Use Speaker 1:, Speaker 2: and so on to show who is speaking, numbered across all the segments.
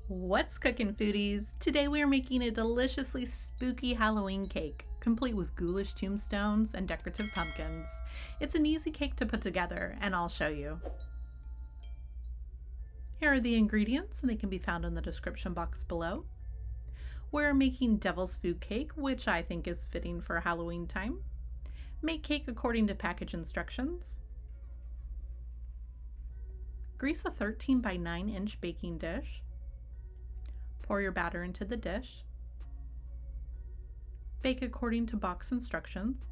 Speaker 1: What's cooking, foodies? Today we are making a deliciously spooky Halloween cake, complete with ghoulish tombstones and decorative pumpkins. It's an easy cake to put together, and I'll show you. Here are the ingredients, and they can be found in the description box below. We're making devil's food cake, which I think is fitting for Halloween time. Make cake according to package instructions. Grease a 13 by 9 inch baking dish. Pour your batter into the dish. Bake according to box instructions.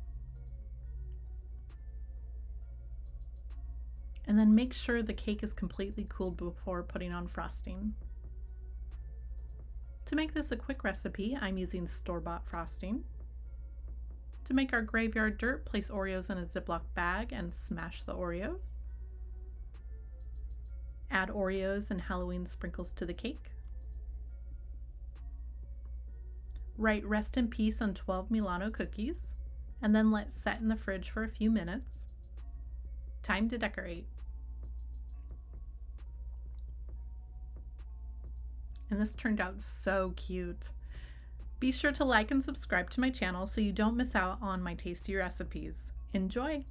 Speaker 1: And then make sure the cake is completely cooled before putting on frosting. To make this a quick recipe, I'm using store-bought frosting. To make our graveyard dirt, place Oreos in a Ziploc bag and smash the Oreos. Add Oreos and Halloween sprinkles to the cake. Write rest in peace on 12 Milano cookies, and then let set in the fridge for a few minutes. Time to decorate. And this turned out so cute. Be sure to like and subscribe to my channel so you don't miss out on my tasty recipes. Enjoy!